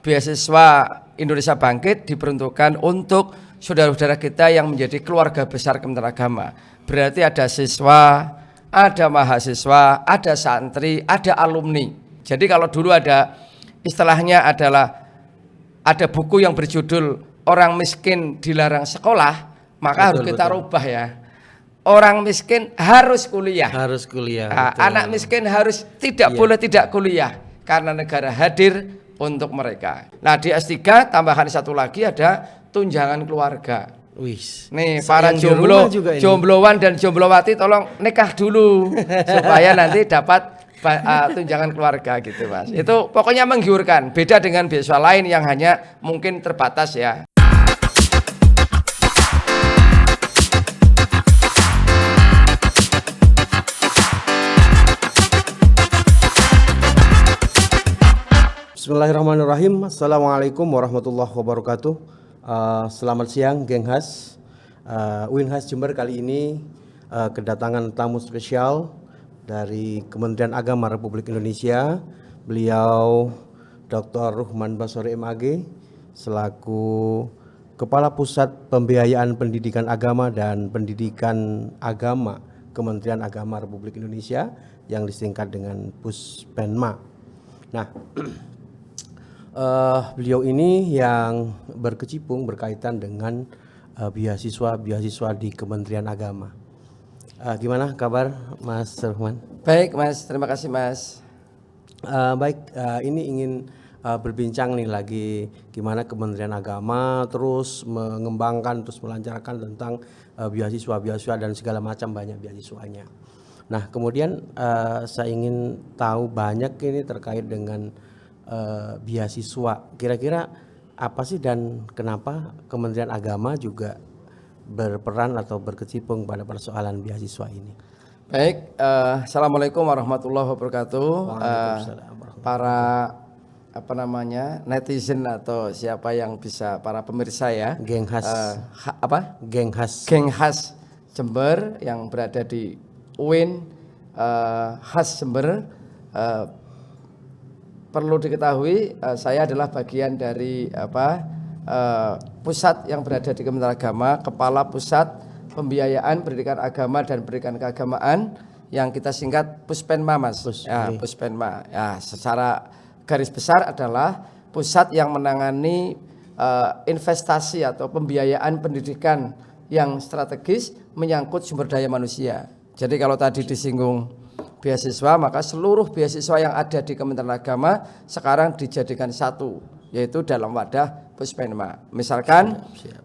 beasiswa Indonesia Bangkit diperuntukkan untuk saudara-saudara kita yang menjadi keluarga besar Kementerian Agama. Berarti ada siswa, ada mahasiswa, ada santri, ada alumni. Jadi kalau dulu ada istilahnya adalah ada buku yang berjudul Orang Miskin Dilarang Sekolah, maka harus kita rubah ya. Orang miskin harus kuliah. Harus kuliah. Nah, anak miskin harus boleh tidak kuliah karena negara hadir untuk mereka. Nah, di S3 tambahan satu lagi ada tunjangan keluarga. Wis. Nih para jombloan dan jomblowati tolong nikah dulu supaya nanti dapat tunjangan keluarga gitu, Mas. Itu pokoknya menggiurkan. Beda dengan beasiswa lain yang hanya mungkin terbatas ya. Bismillahirrahmanirrahim. Assalamualaikum warahmatullahi wabarakatuh. Selamat siang, geng Has. UIN Has Jember kali ini kedatangan tamu spesial dari Kementerian Agama Republik Indonesia. Beliau Dr. Ruhman Basori MAG selaku Kepala Pusat Pembiayaan Pendidikan Agama dan Pendidikan Agama Kementerian Agama Republik Indonesia yang disingkat dengan Puspenma. Nah, beliau ini yang berkaitan dengan beasiswa di Kementerian Agama. Gimana kabar Mas Ruhman? Baik Mas, terima kasih Mas. Ini ingin berbincang nih lagi gimana Kementerian Agama terus mengembangkan, terus melancarkan tentang beasiswa dan segala macam banyak beasiswanya. Nah kemudian saya ingin tahu banyak ini terkait dengan beasiswa. Kira-kira apa sih dan kenapa Kementerian Agama juga berperan atau berkecimpung pada persoalan beasiswa ini? Baik, assalamualaikum warahmatullahi wabarakatuh. Para netizen atau siapa yang bisa, para pemirsa ya. Geng Has. Geng Has Jember yang berada di UIN Has Jember. Perlu diketahui saya adalah bagian dari pusat yang berada di Kementerian Agama, Kepala Pusat Pembiayaan Pendidikan Agama dan Pendidikan Keagamaan yang kita singkat Puspenma, Mas. Puspenma. Ya, secara garis besar adalah pusat yang menangani investasi atau pembiayaan pendidikan yang strategis menyangkut sumber daya manusia. Jadi kalau tadi disinggung beasiswa, maka seluruh beasiswa yang ada di Kementerian Agama sekarang dijadikan satu, yaitu dalam wadah Puspenma. Misalkan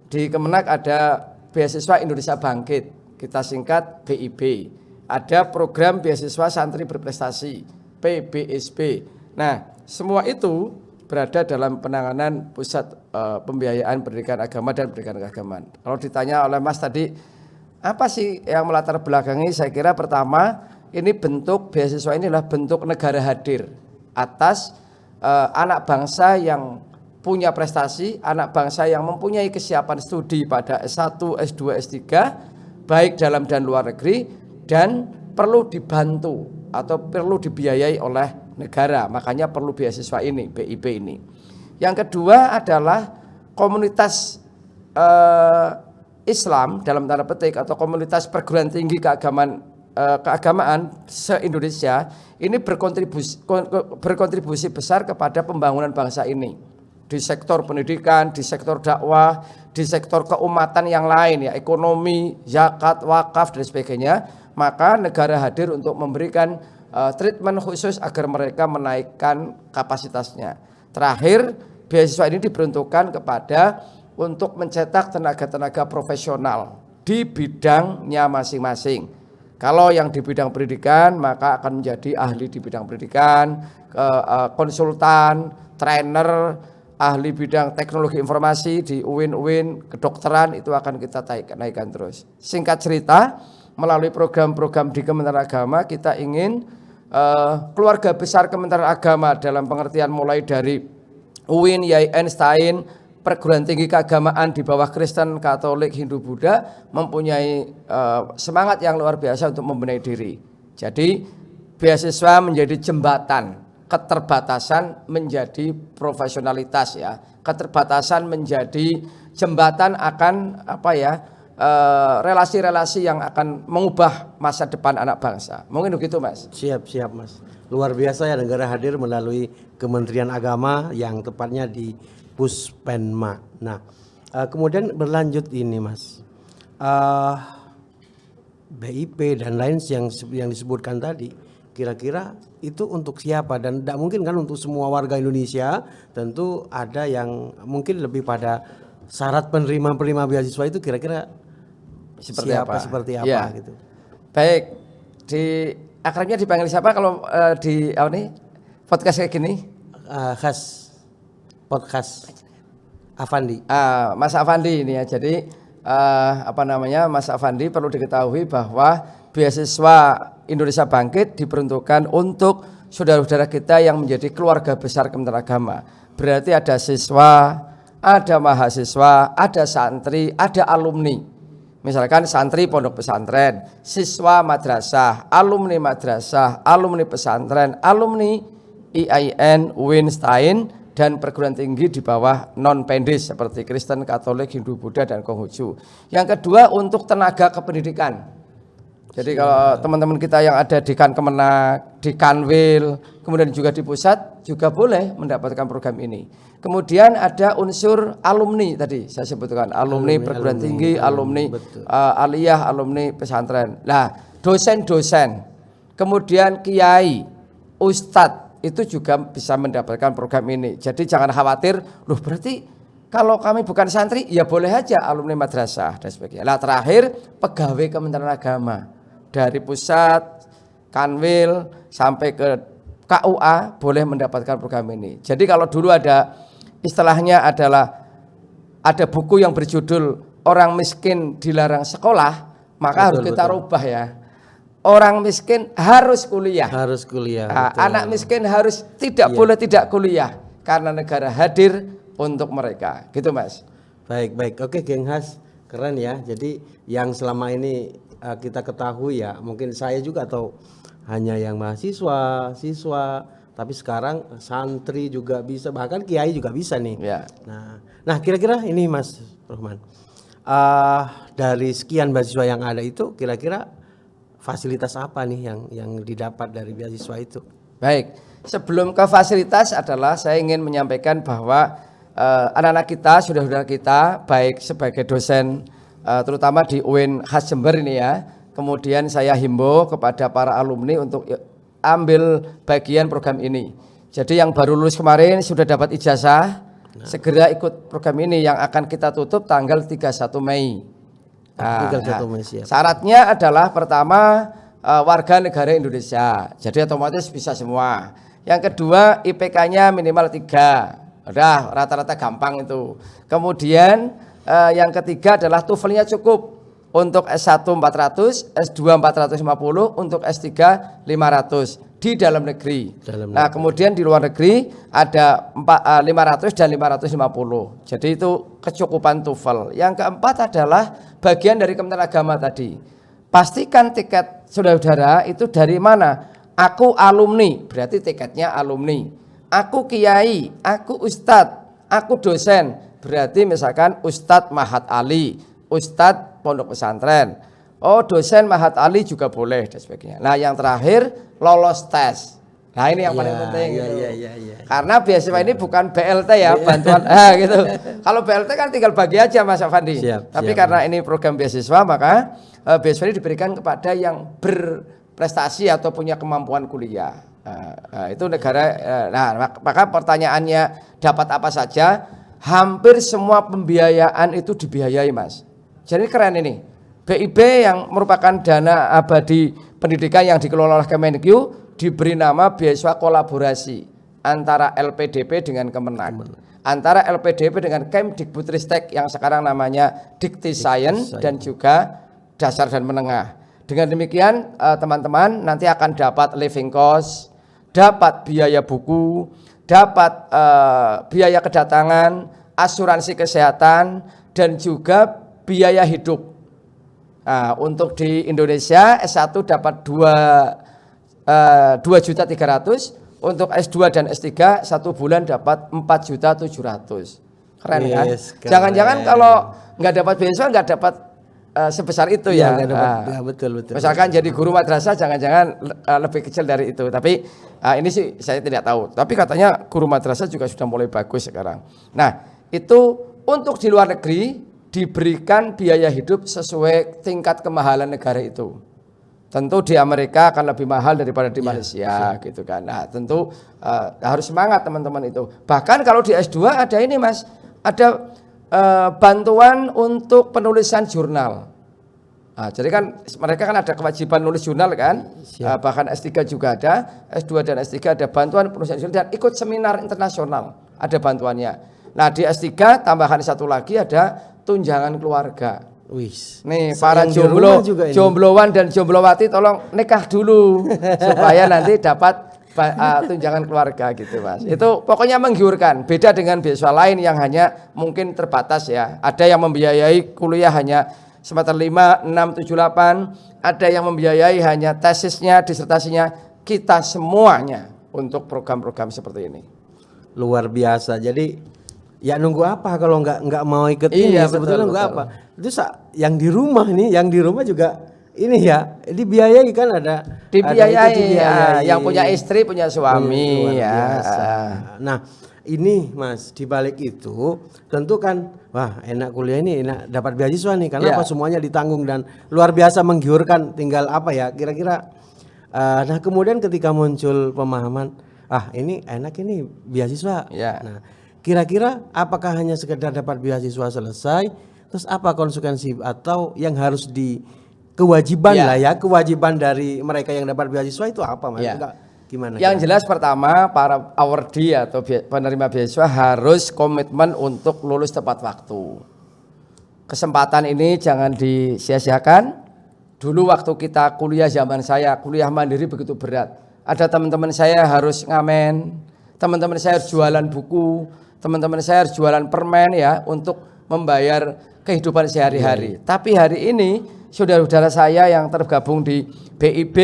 di Kemenak ada beasiswa Indonesia Bangkit, kita singkat BIP. Ada program beasiswa santri berprestasi, PBSP. Nah, semua itu berada dalam penanganan Pusat Pembiayaan Pendidikan Agama dan Pendidikan Keagamaan. Kalau ditanya oleh Mas tadi, apa sih yang melatar belakangi? Saya kira pertama, ini bentuk beasiswa ini adalah bentuk negara hadir atas anak bangsa yang punya prestasi, anak bangsa yang mempunyai kesiapan studi pada S1, S2, S3, baik dalam dan luar negeri, dan perlu dibantu atau perlu dibiayai oleh negara. Makanya perlu beasiswa ini, BIP ini. Yang kedua adalah komunitas Islam dalam tanda petik atau komunitas perguruan tinggi keagamaan se-Indonesia ini berkontribusi besar kepada pembangunan bangsa ini di sektor pendidikan, di sektor dakwah, di sektor keumatan yang lain ya, ekonomi, zakat, wakaf dan sebagainya. Maka negara hadir untuk memberikan treatment khusus agar mereka menaikkan kapasitasnya. Terakhir, beasiswa ini diperuntukkan kepada untuk mencetak tenaga-tenaga profesional di bidangnya masing-masing. Kalau yang di bidang pendidikan maka akan menjadi ahli di bidang pendidikan, konsultan, trainer, ahli bidang teknologi informasi di UIN, kedokteran itu akan kita naikkan terus. Singkat cerita, melalui program-program di Kementerian Agama kita ingin keluarga besar Kementerian Agama dalam pengertian mulai dari UIN, YAIN, STAIN, perguruan tinggi keagamaan di bawah Kristen, Katolik, Hindu, Buddha mempunyai semangat yang luar biasa untuk membenahi diri. Jadi beasiswa menjadi jembatan keterbatasan menjadi profesionalitas ya, keterbatasan menjadi jembatan akan relasi-relasi yang akan mengubah masa depan anak bangsa. Mungkin begitu Mas. Siap Mas. Luar biasa ya negara hadir melalui Kementerian Agama yang tepatnya di Puspenma. Nah, kemudian berlanjut ini Mas, BIP dan lain yang disebutkan tadi, kira-kira itu untuk siapa? Dan tidak mungkin kan untuk semua warga Indonesia. Tentu ada yang mungkin lebih pada syarat penerima beasiswa itu kira-kira seperti apa ya. gitu. Baik, di akrabnya dipanggil siapa kalau di podcast kayak gini? Podcast Afandi. Mas Afandi ini ya. Jadi Mas Afandi perlu diketahui bahwa beasiswa Indonesia Bangkit diperuntukkan untuk saudara-saudara kita yang menjadi keluarga besar Kementerian Agama. Berarti ada siswa, ada mahasiswa, ada santri, ada alumni. Misalkan santri pondok pesantren, siswa madrasah, alumni pesantren, alumni IAIN, UIN, STAIN, dan perguruan tinggi di bawah non-pendis seperti Kristen, Katolik, Hindu, Buddha, dan Konghucu. Yang kedua untuk tenaga kependidikan. Jadi kalau teman-teman kita yang ada di Kemenak, di Kanwil, kemudian juga di pusat juga boleh mendapatkan program ini. Kemudian ada unsur alumni tadi saya sebutkan, alumni perguruan tinggi, alumni aliyah, alumni pesantren. Nah, dosen-dosen, kemudian kiai, ustadz itu juga bisa mendapatkan program ini. Jadi jangan khawatir, loh berarti kalau kami bukan santri, ya boleh aja alumni madrasah dan sebagainya. Nah terakhir pegawai Kementerian Agama dari pusat, Kanwil sampai ke KUA boleh mendapatkan program ini. Jadi kalau dulu ada istilahnya adalah ada buku yang berjudul orang miskin dilarang sekolah, maka harus kita rubah ya. Orang miskin harus kuliah. Harus kuliah. Anak miskin harus boleh tidak kuliah karena negara hadir untuk mereka. Gitu Mas. Baik. Oke, Geng Has, keren ya. Jadi yang selama ini kita ketahui ya, mungkin saya juga atau hanya yang mahasiswa, siswa, tapi sekarang santri juga bisa, bahkan kiai juga bisa nih. Ya. Nah, kira-kira ini Mas Rohman, dari sekian beasiswa yang ada itu, kira-kira fasilitas apa nih yang didapat dari beasiswa itu? Baik, sebelum ke fasilitas adalah saya ingin menyampaikan bahwa anak-anak kita, saudara-saudara kita, baik sebagai dosen, terutama di UIN Khas Jember ini ya, kemudian saya himbau kepada para alumni untuk ambil bagian program ini. Jadi yang baru lulus kemarin sudah dapat ijazah, segera ikut program ini yang akan kita tutup tanggal 31 Mei. Syaratnya adalah pertama warga negara Indonesia, jadi otomatis bisa semua. Yang kedua IPK-nya minimal 3, udah rata-rata gampang itu. Kemudian yang ketiga adalah TOEFL-nya cukup untuk S1 400, S2 450, untuk S3 500 di dalam negeri. Nah kemudian di luar negeri ada 500 dan 550. Jadi itu kecukupan TOEFL. Yang keempat adalah bagian dari Kementerian Agama tadi. Pastikan tiket saudara-saudara itu dari mana. Aku alumni, berarti tiketnya alumni. Aku kiai, aku ustadz, aku dosen, berarti misalkan Ustadz Mahat Ali, Ustadz pondok pesantren. Oh dosen Mahat Ali juga boleh dan sebagainya. Nah yang terakhir lolos tes. Nah ini yang paling penting. Karena beasiswa ini bukan BLT ya, bantuan gitu. Kalau BLT kan tinggal bagi aja Mas Afandi. Tapi karena ini program beasiswa maka beasiswa ini diberikan kepada yang berprestasi atau punya kemampuan kuliah. Itu negara. Maka pertanyaannya dapat apa saja? Hampir semua pembiayaan itu dibiayai Mas. Jadi keren ini. BIP yang merupakan dana abadi pendidikan yang dikelola oleh Kemenkyu diberi nama beasiswa kolaborasi antara LPDP dengan Kemenak, antara LPDP dengan Kemdikbudristek yang sekarang namanya Diktiscience dan juga dasar dan menengah. Dengan demikian teman-teman nanti akan dapat living cost, dapat biaya buku, dapat biaya kedatangan, asuransi kesehatan dan juga biaya hidup. Nah, untuk di Indonesia S1 dapat 2.300.000, untuk S2 dan S3 satu bulan dapat 4.700.000. Keren kan? Yes, keren. Jangan-jangan kalau nggak dapat beasiswa nggak dapat sebesar itu ya. Nggak dapat. Ya, betul. Misalkan jadi guru madrasah jangan-jangan lebih kecil dari itu. Tapi ini sih saya tidak tahu. Tapi katanya guru madrasah juga sudah mulai bagus sekarang. Nah, itu untuk di luar negeri diberikan biaya hidup sesuai tingkat kemahalan negara itu. Tentu di Amerika akan lebih mahal daripada di Malaysia gitu kan. Nah, tentu harus semangat teman-teman itu. Bahkan kalau di S2 ada ini Mas, ada bantuan untuk penulisan jurnal. Nah, jadi kan mereka kan ada kewajiban nulis jurnal kan. Bahkan S3 juga ada, S2 dan S3 ada bantuan penulisan jurnal dan ikut seminar internasional, ada bantuannya. Nah, di S3 tambahan satu lagi ada tunjangan keluarga. Nih para jombloan dan jomblowati tolong nikah dulu supaya nanti dapat tunjangan keluarga gitu Mas. Itu pokoknya menggiurkan. Beda dengan beasiswa lain yang hanya mungkin terbatas ya. Ada yang membiayai kuliah hanya semester 5, 6, 7, 8. Ada yang membiayai hanya tesisnya, disertasinya. Kita semuanya untuk program-program seperti ini. Luar biasa. Jadi ya nunggu apa kalau nggak mau ikut ini? Sebetulnya nunggu apa? Itu yang di rumah nih, yang di rumah juga ini ya, dibiayai kan ada dibiayai. Yang punya istri, punya suami luar ya. Biasa. Nah, ini Mas, di balik itu tentu kan wah, enak kuliah ini, enak dapat beasiswa nih karena apa semuanya ditanggung dan luar biasa menggiurkan. Tinggal apa ya kira-kira nah kemudian ketika muncul pemahaman ini enak ini beasiswa. Nah, kira-kira apakah hanya sekedar dapat beasiswa selesai? Terus apa konsekuensi atau yang harus kewajiban lah ya, kewajiban dari mereka yang dapat beasiswa itu apa Mas? Gimana? Yang jelas pertama para awardee atau penerima beasiswa harus komitmen untuk lulus tepat waktu. Kesempatan ini jangan disia-siakan. Dulu waktu kita kuliah zaman saya, kuliah mandiri begitu berat. Ada teman-teman saya harus ngamen, teman-teman saya harus jualan buku, teman-teman saya harus jualan permen ya untuk membayar kehidupan sehari-hari. Tapi hari ini saudara-saudara saya yang tergabung di BIB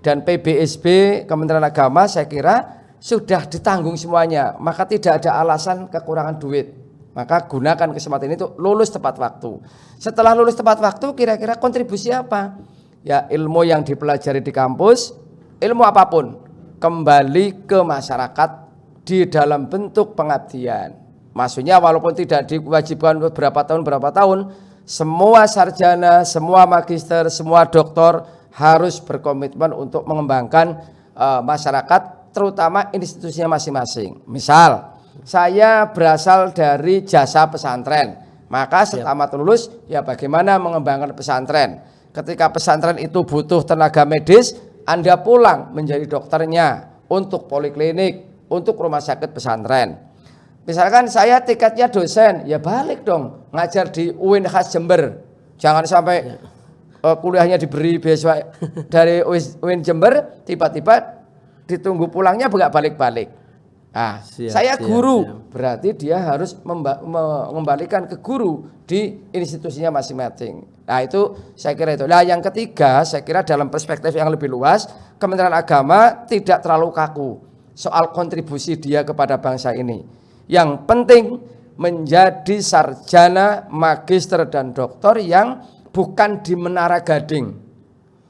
dan PBSB Kementerian Agama saya kira sudah ditanggung semuanya. Maka tidak ada alasan kekurangan duit. Maka gunakan kesempatan itu lulus tepat waktu. Setelah lulus tepat waktu kira-kira kontribusi apa? Ya ilmu yang dipelajari di kampus, ilmu apapun kembali ke masyarakat di dalam bentuk pengabdian. Maksudnya walaupun tidak diwajibkan berapa tahun, semua sarjana, semua magister, semua doktor harus berkomitmen untuk mengembangkan masyarakat, terutama institusinya masing-masing. Misal, saya berasal dari jasa pesantren, maka setelah lulus, ya bagaimana mengembangkan pesantren. Ketika pesantren itu butuh tenaga medis, Anda pulang menjadi dokternya untuk poliklinik, untuk rumah sakit pesantren. Misalkan saya tiketnya dosen, ya balik dong ngajar di UIN khas Jember. Jangan sampai kuliahnya diberi beasiswa dari UIN Jember, tiba-tiba ditunggu pulangnya nggak balik-balik. Nah, saya guru, berarti dia harus mengembalikan ke guru di institusinya masing-masing. Nah itu saya kira itu. Nah yang ketiga, saya kira dalam perspektif yang lebih luas, Kementerian Agama tidak terlalu kaku soal kontribusi dia kepada bangsa ini. Yang penting menjadi sarjana, magister dan doktor yang bukan di Menara Gading,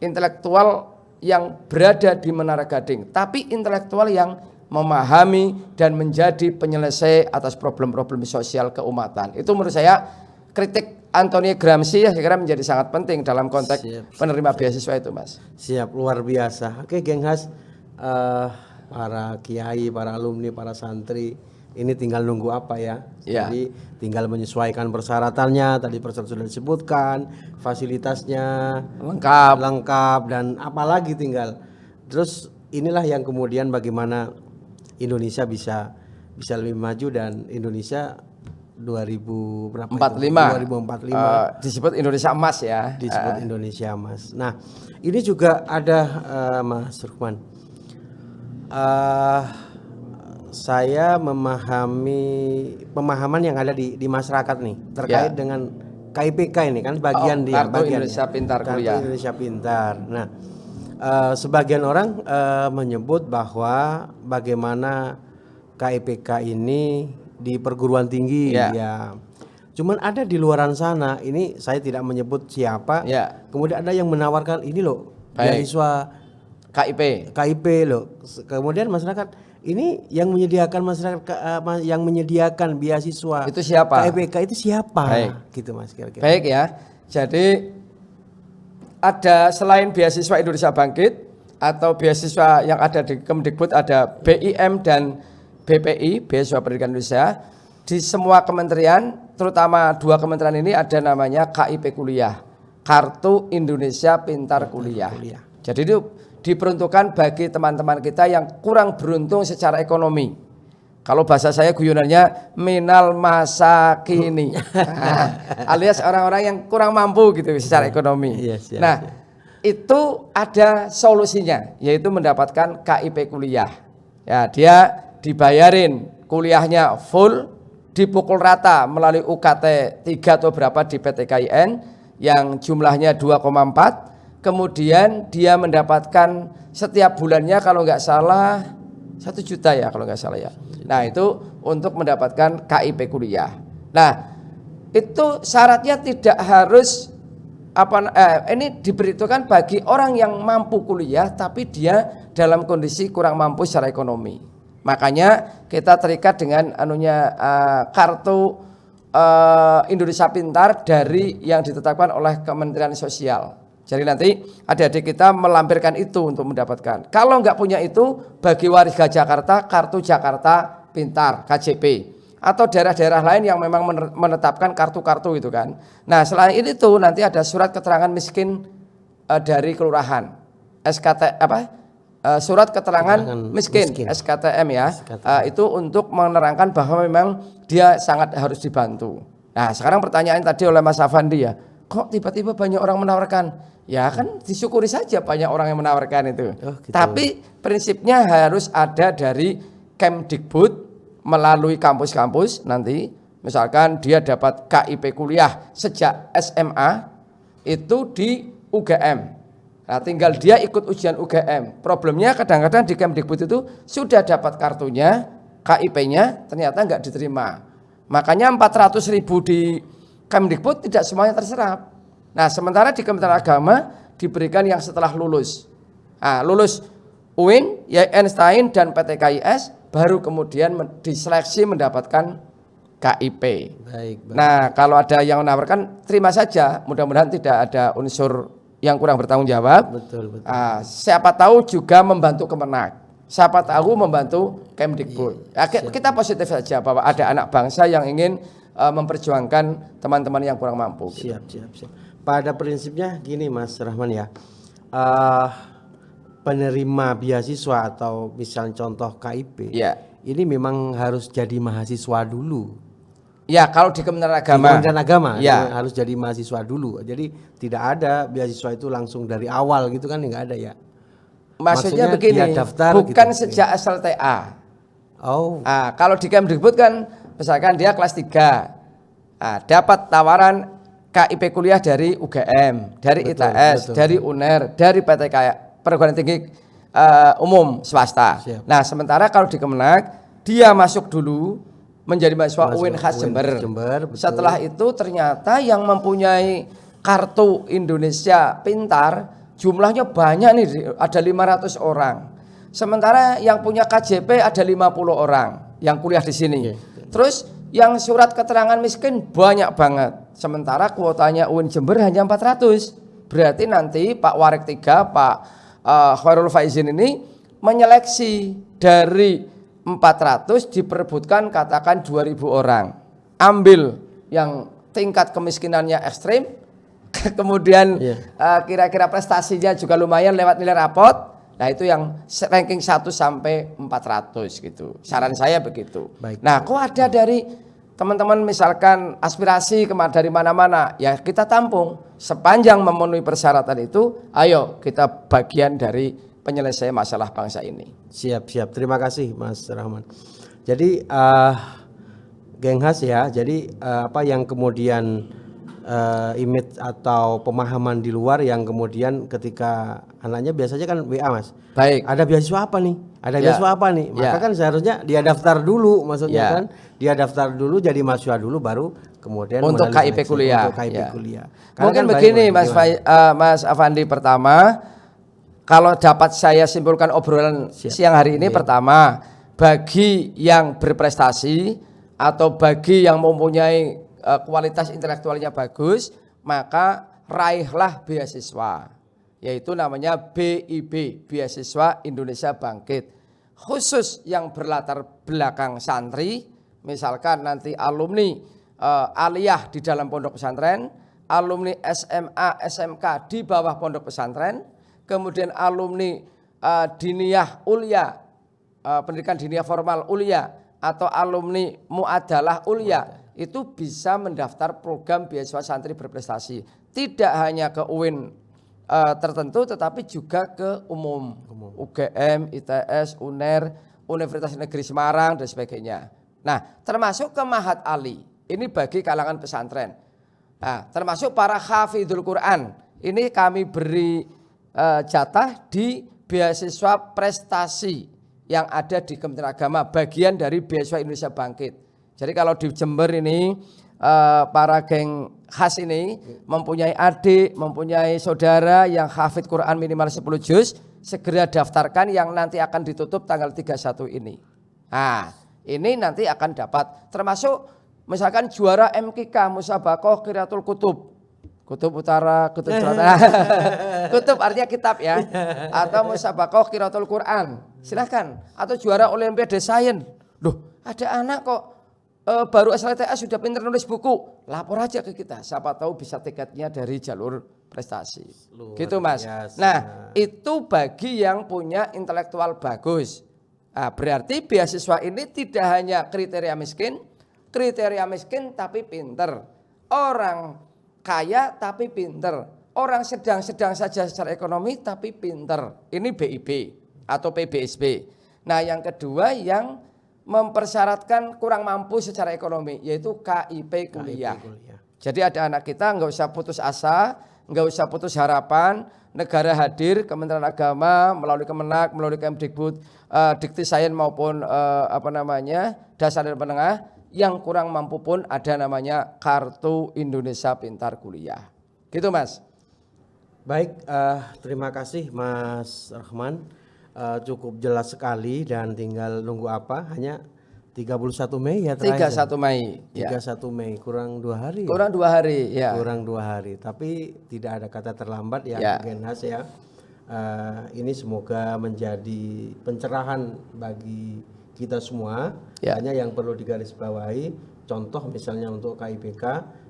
intelektual yang berada di Menara Gading, tapi intelektual yang memahami dan menjadi penyelesai atas problem-problem sosial keumatan. Itu menurut saya kritik Antonio Gramsci saya kira menjadi sangat penting dalam konteks penerima beasiswa itu Mas. Siap, luar biasa. Oke Geng Has, para kiai, para alumni, para santri, ini tinggal nunggu apa ya? Jadi tinggal menyesuaikan persyaratannya. Tadi sudah disebutkan, fasilitasnya lengkap dan apalagi tinggal. Terus inilah yang kemudian bagaimana Indonesia bisa lebih maju dan Indonesia 2045 disebut Indonesia Emas ya. Disebut Indonesia Emas. Nah, ini juga ada Mas Rukman. Saya memahami pemahaman yang ada di masyarakat nih terkait dengan KIPK ini kan bagian Kartu Indonesia Pintar Kuliah. Kartu Indonesia Pintar. Nah, sebagian orang menyebut bahwa bagaimana KIPK ini di perguruan tinggi ya. Cuman ada di luaran sana, ini saya tidak menyebut siapa. Kemudian ada yang menawarkan ini loh, beasiswa KIP loh. Kemudian masyarakat ini yang menyediakan beasiswa itu siapa? KIPK itu siapa? Gitu Mas kira-kira. Baik ya. Jadi ada selain beasiswa Indonesia Bangkit atau beasiswa yang ada di Kemdikbud, ada BIM dan BPI, Beasiswa Pendidikan Indonesia. Di semua kementerian, terutama 2 kementerian ini ada namanya KIP Kuliah, Kartu Indonesia Pintar Kuliah. Jadi itu diperuntukkan bagi teman-teman kita yang kurang beruntung secara ekonomi. Kalau bahasa saya guyonannya minal masakini, alias orang-orang yang kurang mampu gitu secara ekonomi. Itu ada solusinya, yaitu mendapatkan KIP Kuliah. Ya, dia dibayarin kuliahnya full, dipukul rata melalui UKT 3 atau berapa di PTKIN yang jumlahnya 2,4. Kemudian dia mendapatkan setiap bulannya kalau nggak salah 1 juta ya kalau nggak salah ya. Nah itu untuk mendapatkan KIP Kuliah. Nah itu syaratnya tidak harus ini diberitakan bagi orang yang mampu kuliah tapi dia dalam kondisi kurang mampu secara ekonomi. Makanya kita terikat dengan kartu Indonesia Pintar dari yang ditetapkan oleh Kementerian Sosial. Jadi nanti adik-adik kita melampirkan itu untuk mendapatkan. Kalau nggak punya itu, bagi warga Jakarta, kartu Jakarta Pintar KJP. Atau daerah-daerah lain yang memang menetapkan kartu-kartu itu kan. Nah selain itu nanti ada surat keterangan miskin dari kelurahan, surat keterangan miskin SKTM ya. Itu untuk menerangkan bahwa memang dia sangat harus dibantu. Nah sekarang pertanyaan tadi oleh Mas Afandi ya, kok tiba-tiba banyak orang menawarkan? Ya kan disyukuri saja banyak orang yang menawarkan itu. Gitu. Tapi prinsipnya harus ada dari Kemdikbud melalui kampus-kampus nanti. Misalkan dia dapat KIP kuliah sejak SMA itu di UGM. Nah, tinggal dia ikut ujian UGM. Problemnya kadang-kadang di Kemdikbud itu sudah dapat kartunya, KIP-nya ternyata nggak diterima. Makanya 400.000 di Kemdikbud tidak semuanya terserap. Nah, sementara di Kementerian Agama diberikan yang setelah lulus. Nah, lulus UIN, Einstein dan PTKIS baru kemudian diseleksi mendapatkan KIP. Baik. Nah, kalau ada yang menawarkan terima saja, mudah-mudahan tidak ada unsur yang kurang bertanggung jawab. Betul. Siapa tahu juga membantu Kemenak, siapa tahu membantu Kemdikbud. Kita positif saja bahwa ada anak bangsa yang ingin memperjuangkan teman-teman yang kurang mampu. Siap. Pada prinsipnya gini Mas Rahman ya, penerima beasiswa atau misalnya contoh KIP, ini memang harus jadi mahasiswa dulu. Ya, kalau di Kementerian Agama. Di Kementerian Agama harus jadi mahasiswa dulu. Jadi tidak ada beasiswa itu langsung dari awal gitu kan, nggak ada ya. Maksudnya begini, daftar, bukan gitu, sejak SLTA. Kalau di Kemdikbud kan, misalkan dia kelas 3, dapat tawaran KIP kuliah dari UGM, dari ITS, dari UNER, dari PT Perguruan Tinggi Umum Swasta. Siap. Nah, sementara kalau di Kemenak, dia masuk dulu menjadi mahasiswa UINHAS Jember. Setelah itu ternyata yang mempunyai kartu Indonesia Pintar jumlahnya banyak nih, ada 500 orang. Sementara yang punya KJP ada 50 orang yang kuliah di sini. Terus yang surat keterangan miskin banyak banget. Sementara kuotanya UIN Jember hanya 400. Berarti nanti Pak Warik 3, Pak Khairul Faizin ini menyeleksi dari 400 diperebutkan katakan 2.000 orang. Ambil yang tingkat kemiskinannya ekstrim, kemudian kira-kira prestasinya juga lumayan lewat nilai rapot. Nah itu yang ranking 1 sampai 400 gitu. Saran saya begitu. Baik. Nah kok ada dari teman-teman misalkan aspirasi dari mana-mana, ya kita tampung. Sepanjang memenuhi persyaratan itu, ayo kita bagian dari penyelesaian masalah bangsa ini. Siap. Terima kasih Mas Rahman. Jadi Genghas ya, jadi apa yang kemudian image atau pemahaman di luar yang kemudian ketika anaknya biasanya kan WA Mas. Baik. Ada beasiswa apa nih? Ada beasiswa apa nih? Maka kan seharusnya dia daftar dulu, maksudnya kan dia daftar dulu jadi mahasiswa dulu baru kemudian untuk KIP kuliah. Untuk KIP kuliah. Mungkin kan begini Mas Afandi, pertama kalau dapat saya simpulkan obrolan siang hari ini, pertama bagi yang berprestasi atau bagi yang mempunyai kualitas intelektualnya bagus, maka raihlah beasiswa, yaitu namanya BIB, Beasiswa Indonesia Bangkit. Khusus yang berlatar belakang santri, misalkan nanti alumni aliyah di dalam pondok pesantren, alumni SMA, SMK di bawah pondok pesantren, kemudian alumni diniyah ulia, pendidikan diniyah formal ulia, atau alumni muadalah ulia, itu bisa mendaftar program beasiswa santri berprestasi. Tidak hanya ke UIN tertentu, tetapi juga ke umum. UGM, ITS, UNER, Universitas Negeri Semarang dan sebagainya. Nah, termasuk ke Mahat Ali. Ini bagi kalangan pesantren. Nah, termasuk para hafidhul Quran. Ini kami beri jatah di beasiswa prestasi yang ada di Kementerian Agama, bagian dari beasiswa Indonesia Bangkit. Jadi kalau di Jember ini para geng khas ini mempunyai adik, mempunyai saudara yang hafid Quran minimal 10 juz, segera daftarkan yang nanti akan ditutup tanggal 31 ini. Nah, ini nanti akan dapat, termasuk misalkan juara MKK Musabakoh Qiraatul Kutub, Kutub Utara, Kutub Selatan, Kutub artinya kitab ya, atau Musabakoh Qiraatul Quran, silahkan. Atau juara Olimpiade Sains, loh ada anak kok baru SLTS sudah pintar nulis buku, lapor aja ke kita, siapa tahu bisa tiketnya dari jalur prestasi. Gitu Mas. Nah, itu bagi yang punya intelektual bagus. Nah, berarti beasiswa ini tidak hanya kriteria miskin tapi pinter, orang kaya tapi pinter, orang sedang-sedang saja secara ekonomi tapi pinter. Ini BIB atau PBSB. Nah, yang kedua yang mempersyaratkan kurang mampu secara ekonomi, yaitu KIP kuliah. Jadi ada anak kita nggak usah putus asa, nggak usah putus harapan, negara hadir, Kementerian Agama melalui Kemenak, melalui Kemdikbud, Dikti Sains maupun dasar dan menengah, yang kurang mampu pun ada namanya Kartu Indonesia Pintar Kuliah. Gitu Mas. Baik, terima kasih Mas Rahman. Cukup jelas sekali dan tinggal nunggu apa, hanya 31 Mei ya terakhir. 31 Mei. 31 Mei, kurang 2 hari. Kurang 2 hari ya. Kurang 2 hari, tapi tidak ada kata terlambat ya, Genhas ya. Ini semoga menjadi pencerahan bagi kita semua. Hanya yang perlu digarisbawahi, contoh misalnya untuk KIPK,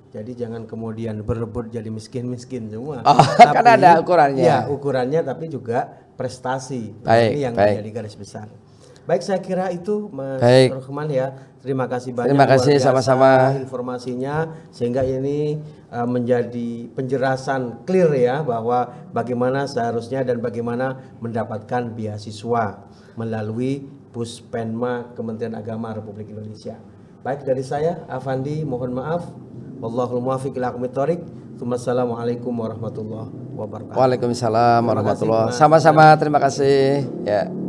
jadi jangan kemudian berebut jadi miskin-miskin semua. Tapi, kan ada ukurannya. Ya, ukurannya tapi juga prestasi. Ini yang menjadi garis besar. Baik, saya kira itu Mas Rahman ya. Terima kasih banyak. Terima kasih sama-sama informasinya, sehingga ini menjadi penjelasan clear ya bahwa bagaimana seharusnya dan bagaimana mendapatkan beasiswa melalui Puspenma Kementerian Agama Republik Indonesia. Baik, dari saya Afandi mohon maaf. Wallahul muwaffiq ila aqwamit thoriq. Wassalamualaikum warahmatullahi wabarakatuh. Waalaikumsalam warahmatullahi wabarakatuh. Sama-sama, terima kasih. Ya.